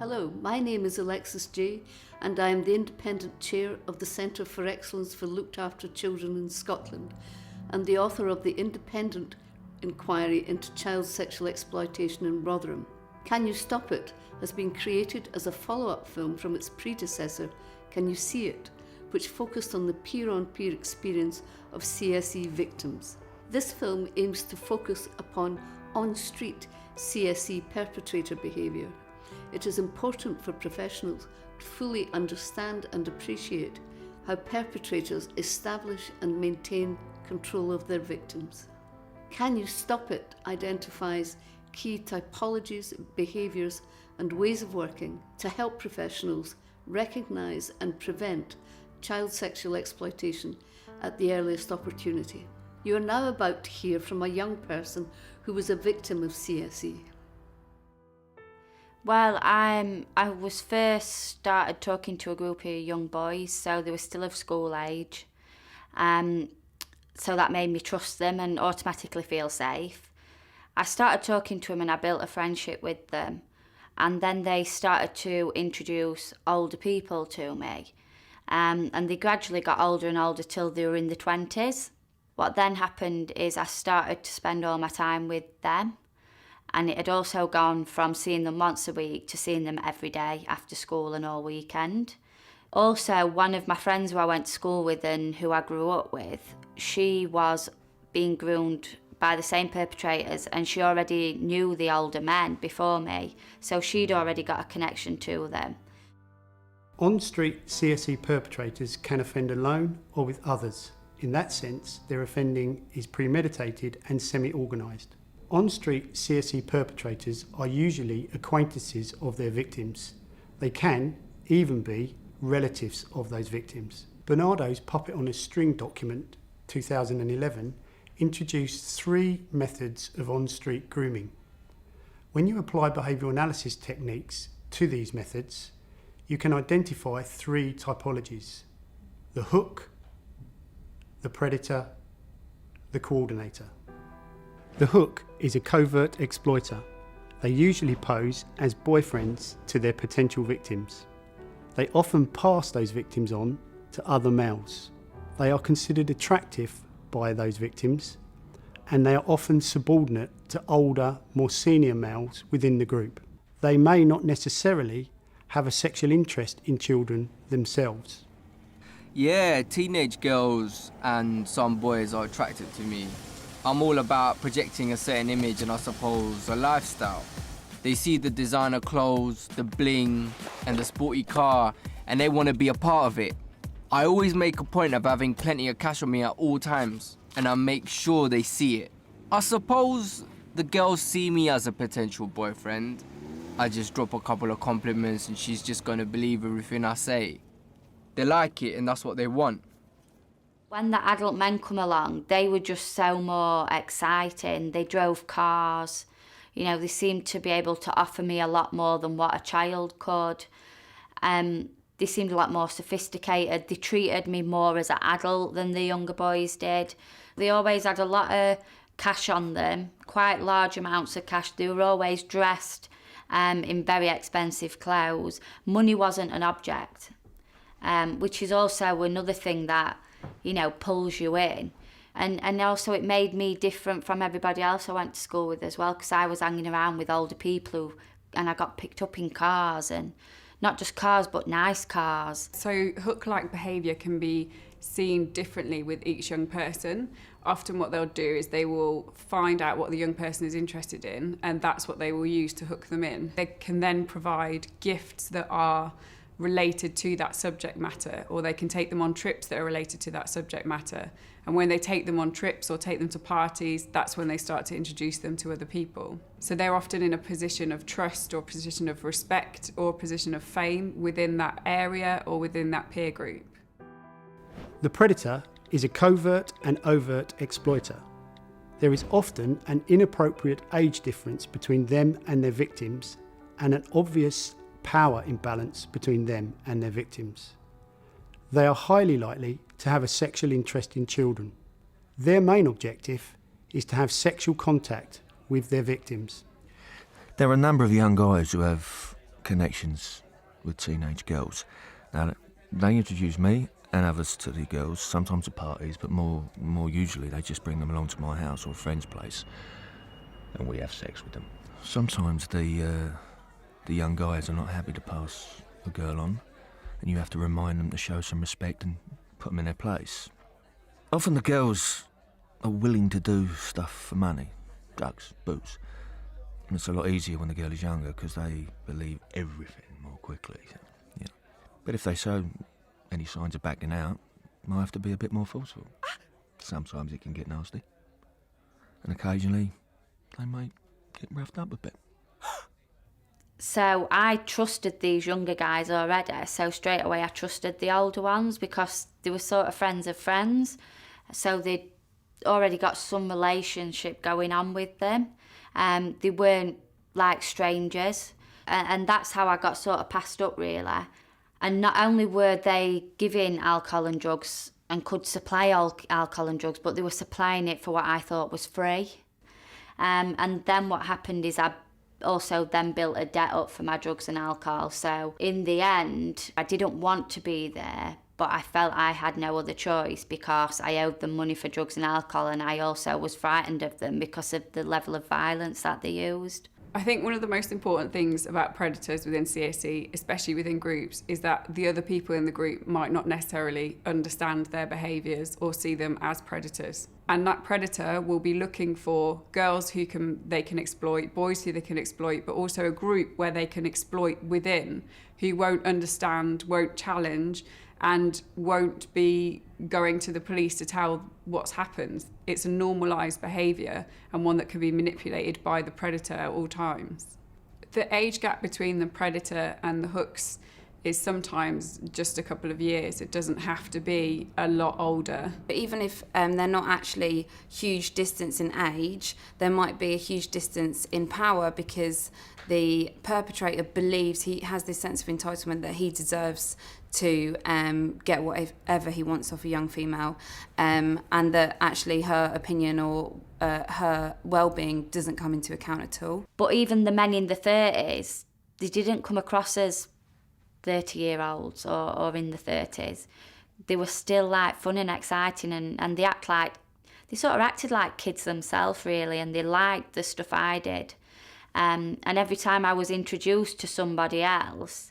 Hello, my name is Alexis Jay, and I am the Independent Chair of the Centre for Excellence for Looked After Children in Scotland and the author of the independent inquiry into child sexual exploitation in Rotherham. Can You Stop It has been created as a follow-up film from its predecessor, Can You See It, which focused on the peer-on-peer experience of CSE victims. This film aims to focus upon on-street CSE perpetrator behaviour. It is important for professionals to fully understand and appreciate how perpetrators establish and maintain control of their victims. Can You Stop It identifies key typologies, behaviours and ways of working to help professionals recognise and prevent child sexual exploitation at the earliest opportunity. You are now about to hear from a young person who was a victim of CSE. Well, I was first started talking to a group of young boys, so they were still of school age. So that made me trust them and automatically feel safe. I started talking to them and I built a friendship with them. And then they started to introduce older people to me. And they gradually got older and older till they were in the 20s. What then happened is I started to spend all my time with them. And it had also gone from seeing them once a week to seeing them every day after school and all weekend. Also, one of my friends who I went to school with and who I grew up with, she was being groomed by the same perpetrators and she already knew the older men before me, so she'd already got a connection to them. On-street CSE perpetrators can offend alone or with others. In that sense, their offending is premeditated and semi-organised. On-street CSE perpetrators are usually acquaintances of their victims. They can even be relatives of those victims. Bernardo's Puppet on a String document, 2011, introduced 3 methods of on-street grooming. When you apply behavioural analysis techniques to these methods, you can identify 3 typologies: the hook, the predator, the coordinator. The hook is a covert exploiter. They usually pose as boyfriends to their potential victims. They often pass those victims on to other males. They are considered attractive by those victims, and they are often subordinate to older, more senior males within the group. They may not necessarily have a sexual interest in children themselves. Yeah, teenage girls and some boys are attracted to me. I'm all about projecting a certain image and I suppose a lifestyle. They see the designer clothes, the bling and the sporty car and they want to be a part of it. I always make a point of having plenty of cash on me at all times and I make sure they see it. I suppose the girls see me as a potential boyfriend. I just drop a couple of compliments and she's just going to believe everything I say. They like it and that's what they want. When the adult men come along, they were just so more exciting. They drove cars. You know, they seemed to be able to offer me a lot more than what a child could. They seemed a lot more sophisticated. They treated me more as an adult than the younger boys did. They always had a lot of cash on them, quite large amounts of cash. They were always dressed in very expensive clothes. Money wasn't an object, which is also another thing that, you know, pulls you in. And also it made me different from everybody else I went to school with as well, because I was hanging around with older people and I got picked up in cars, and not just cars but nice cars. So hook-like behaviour can be seen differently with each young person. Often what they'll do is they will find out what the young person is interested in and that's what they will use to hook them in. They can then provide gifts that are related to that subject matter, or they can take them on trips that are related to that subject matter. And when they take them on trips or take them to parties, that's when they start to introduce them to other people. So they're often in a position of trust or position of respect or position of fame within that area or within that peer group. The predator is a covert and overt exploiter. There is often an inappropriate age difference between them and their victims, and an obvious power imbalance between them and their victims. They are highly likely to have a sexual interest in children. Their main objective is to have sexual contact with their victims. There are a number of young guys who have connections with teenage girls. Now, they introduce me and others to the girls, sometimes at parties, but more usually they just bring them along to my house or a friend's place, and we have sex with them. Sometimes the young guys are not happy to pass a girl on, and you have to remind them to show some respect and put them in their place. Often the girls are willing to do stuff for money, drugs, booze. And it's a lot easier when the girl is younger because they believe everything more quickly. Yeah. But if they show any signs of backing out, I have to be a bit more forceful. Sometimes it can get nasty. And occasionally they might get roughed up a bit. So I trusted these younger guys already, so straight away I trusted the older ones because they were sort of friends of friends. So they'd already got some relationship going on with them. They weren't like strangers. And that's how I got sort of passed up, really. And not only were they giving alcohol and drugs and could supply alcohol and drugs, but they were supplying it for what I thought was free. And then what happened is I also then built a debt up for my drugs and alcohol. So in the end, I didn't want to be there, but I felt I had no other choice because I owed them money for drugs and alcohol, and I also was frightened of them because of the level of violence that they used. I think one of the most important things about predators within CSE, especially within groups, is that the other people in the group might not necessarily understand their behaviours or see them as predators. And that predator will be looking for girls who they can exploit, boys who they can exploit, but also a group where they can exploit within, who won't understand, won't challenge, and won't be going to the police to tell what's happened. It's a normalised behaviour and one that can be manipulated by the predator at all times. The age gap between the predator and the hooks is sometimes just a couple of years. It doesn't have to be a lot older. But even if they're not actually huge distance in age, there might be a huge distance in power because the perpetrator believes he has this sense of entitlement that he deserves to get whatever he wants off a young female, and that actually her opinion or her well-being doesn't come into account at all. But even the men in the 30s, they didn't come across as 30-year-olds or in the 30s. They were still like fun and exciting, and they sort of acted like kids themselves, really, and they liked the stuff I did. And every time I was introduced to somebody else,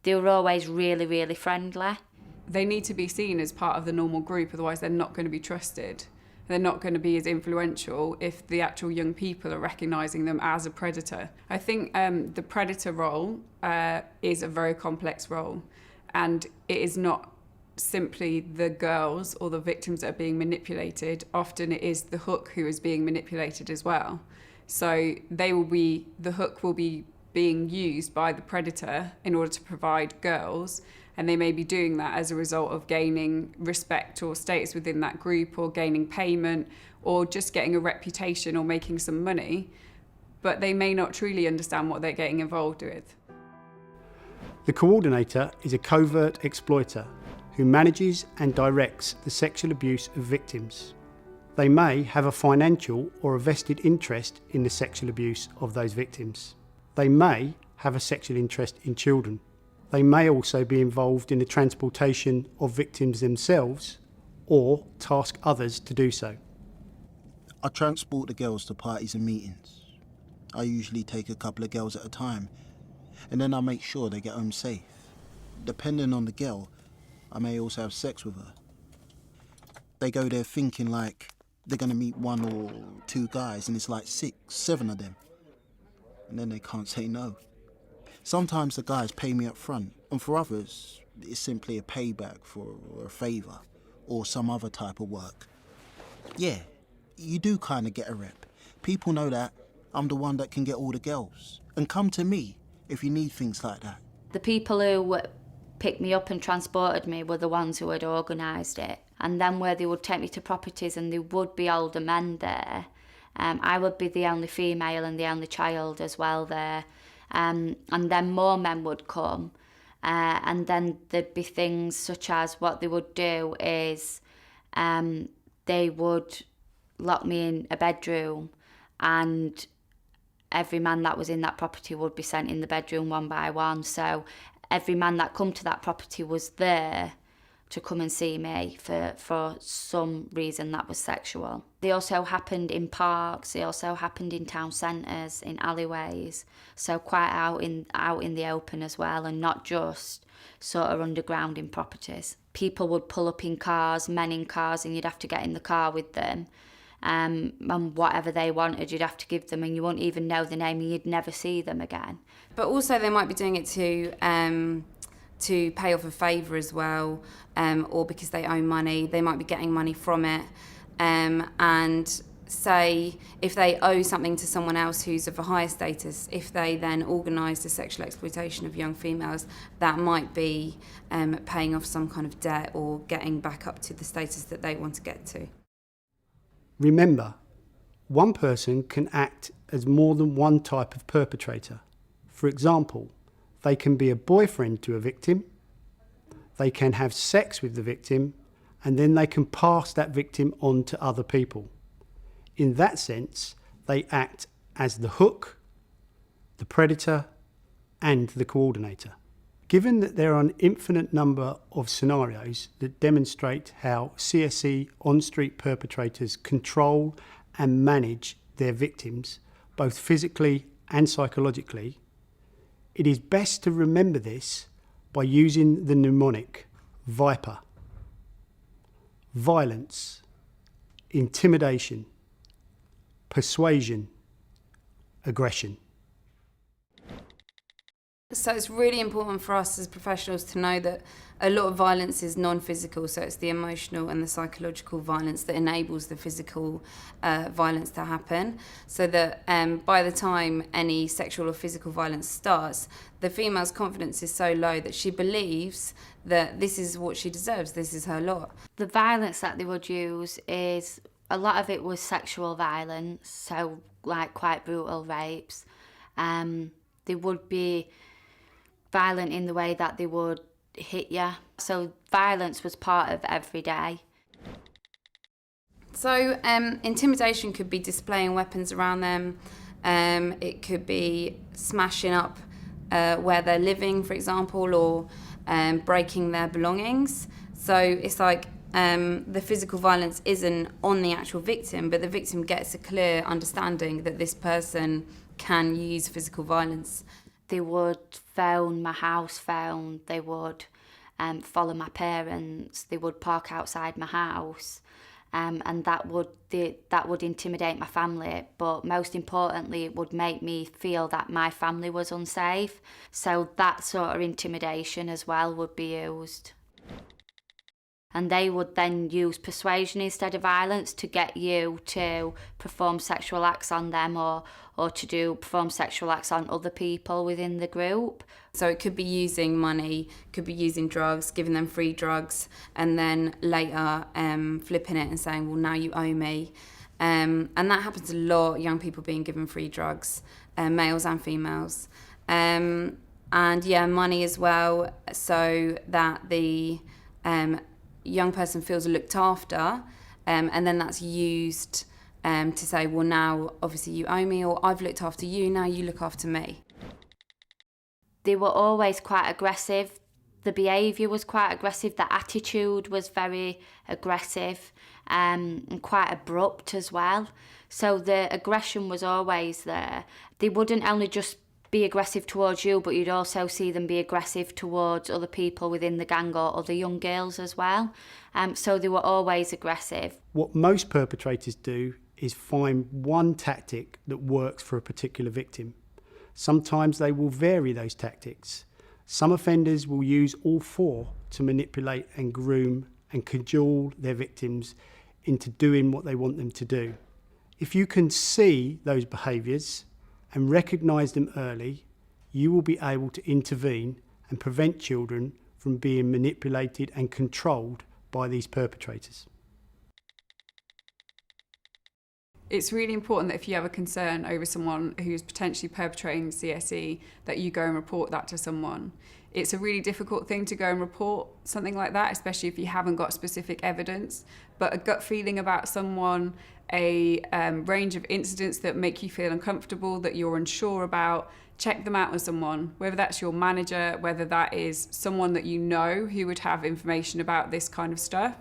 they were always really, really friendly. They need to be seen as part of the normal group, otherwise they're not going to be trusted. They're not going to be as influential if the actual young people are recognising them as a predator. I think the predator role is a very complex role, and it is not simply the girls or the victims that are being manipulated. Often it is the hook who is being manipulated as well. So the hook will be being used by the predator in order to provide girls, and they may be doing that as a result of gaining respect or status within that group, or gaining payment, or just getting a reputation or making some money, but they may not truly understand what they're getting involved with. The coordinator is a covert exploiter who manages and directs the sexual abuse of victims. They may have a financial or a vested interest in the sexual abuse of those victims. They may have a sexual interest in children. They may also be involved in the transportation of victims themselves or task others to do so. I transport the girls to parties and meetings. I usually take a couple of girls at a time, and then I make sure they get home safe. Depending on the girl, I may also have sex with her. They go there thinking like they're going to meet one or two guys, and it's like 6, 7 of them. And then they can't say no. Sometimes the guys pay me up front, and for others, it's simply a payback for a favour or some other type of work. Yeah, you do kind of get a rep. People know that I'm the one that can get all the girls. And come to me if you need things like that. The people who picked me up and transported me were the ones who had organised it. And then where they would take me to properties and there would be older men there, I would be the only female and the only child as well there. And then more men would come. And then there'd be things such as what they would do is they would lock me in a bedroom and every man that was in that property would be sent in the bedroom one by one. So every man that come to that property was there to come and see me for some reason that was sexual. They also happened in parks, they also happened in town centres, in alleyways, so quite out in the open as well, and not just sort of underground in properties. People would pull up in cars, men in cars, and you'd have to get in the car with them. And whatever they wanted, you'd have to give them, and you wouldn't even know the name, and you'd never see them again. But also they might be doing it to pay off a favour as well, or because they owe money, they might be getting money from it. And say if they owe something to someone else who's of a higher status, if they then organise the sexual exploitation of young females, that might be paying off some kind of debt or getting back up to the status that they want to get to. Remember, one person can act as more than one type of perpetrator. For example, they can be a boyfriend to a victim, they can have sex with the victim, and then they can pass that victim on to other people. In that sense, they act as the hook, the predator, and the coordinator. Given that there are an infinite number of scenarios that demonstrate how CSE on-street perpetrators control and manage their victims, both physically and psychologically, it is best to remember this by using the mnemonic VIPER. Violence, intimidation, persuasion, aggression. So it's really important for us as professionals to know that a lot of violence is non-physical, so it's the emotional and the psychological violence that enables the physical violence to happen, so that by the time any sexual or physical violence starts, the female's confidence is so low that she believes that this is what she deserves, this is her lot. The violence that they would use is, a lot of it was sexual violence, so like quite brutal rapes. They would be violent in the way that they would hit you. So violence was part of every day. So intimidation could be displaying weapons around them. It could be smashing up where they're living, for example, or breaking their belongings. So it's like the physical violence isn't on the actual victim, but the victim gets a clear understanding that this person can use physical violence. They would phone my house phone, they would follow my parents, they would park outside my house, and that would intimidate my family, but most importantly it would make me feel that my family was unsafe. So that sort of intimidation as well would be used. And they would then use persuasion instead of violence to get you to perform sexual acts on them, or to perform sexual acts on other people within the group. So it could be using money, could be using drugs, giving them free drugs, and then later flipping it and saying, well, now you owe me. And that happens a lot, young people being given free drugs, males and females. And yeah, money as well, so that the young person feels looked after, and then that's used to say, well, now obviously you owe me, or I've looked after you, now you look after me. They were always quite aggressive. The behaviour was quite aggressive. The attitude was very aggressive, and quite abrupt as well. So the aggression was always there. They wouldn't only just be aggressive towards you, but you'd also see them be aggressive towards other people within the gang or other young girls as well. So they were always aggressive. What most perpetrators do is find one tactic that works for a particular victim. Sometimes they will vary those tactics. Some offenders will use all four to manipulate and groom and cajole their victims into doing what they want them to do. If you can see those behaviours and recognise them early, you will be able to intervene and prevent children from being manipulated and controlled by these perpetrators. It's really important that if you have a concern over someone who's potentially perpetrating CSE, that you go and report that to someone. It's a really difficult thing to go and report something like that, especially if you haven't got specific evidence. But a gut feeling about someone, a range of incidents that make you feel uncomfortable, that you're unsure about, check them out with someone, whether that's your manager, whether that is someone that you know who would have information about this kind of stuff.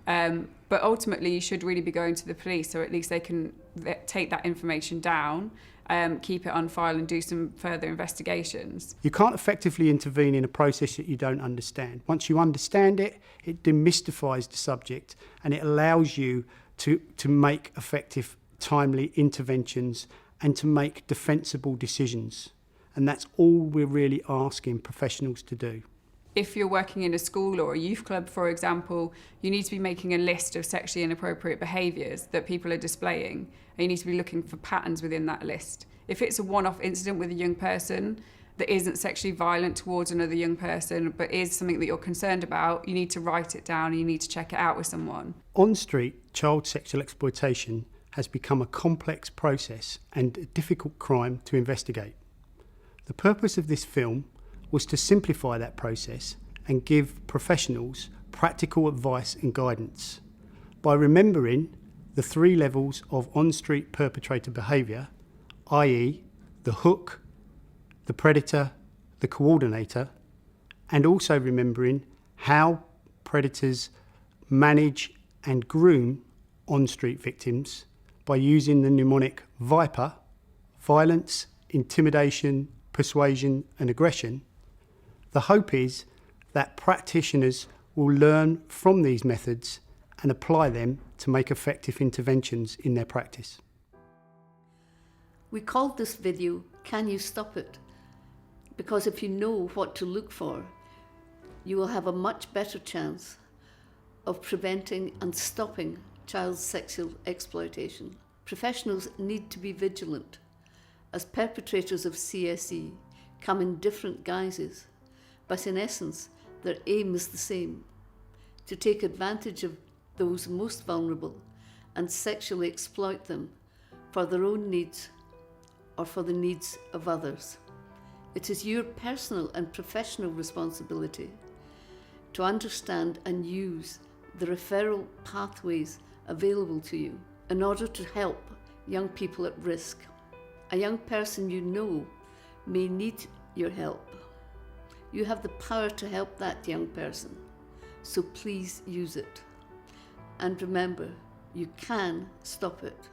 But ultimately, you should really be going to the police, so at least they can take that information down, keep it on file and do some further investigations. You can't effectively intervene in a process that you don't understand. Once you understand it, it demystifies the subject and it allows you to make effective, timely interventions and to make defensible decisions. And that's all we're really asking professionals to do. If you're working in a school or a youth club, for example, you need to be making a list of sexually inappropriate behaviours that people are displaying, and you need to be looking for patterns within that list. If it's a one-off incident with a young person that isn't sexually violent towards another young person, but is something that you're concerned about, you need to write it down and you need to check it out with someone. On-street child sexual exploitation has become a complex process and a difficult crime to investigate. The purpose of this film was to simplify that process and give professionals practical advice and guidance. By remembering the 3 levels of on-street perpetrator behaviour, i.e. the hook, the predator, the coordinator, and also remembering how predators manage and groom on-street victims by using the mnemonic VIPER, violence, intimidation, persuasion and aggression. The hope is that practitioners will learn from these methods and apply them to make effective interventions in their practice. We called this video, Can You Stop It? Because if you know what to look for, you will have a much better chance of preventing and stopping child sexual exploitation. Professionals need to be vigilant, as perpetrators of CSE come in different guises, but in essence, their aim is the same: to take advantage of those most vulnerable and sexually exploit them for their own needs or for the needs of others. It is your personal and professional responsibility to understand and use the referral pathways available to you in order to help young people at risk. A young person you know may need your help. You have the power to help that young person, so please use it. And remember, you can stop it.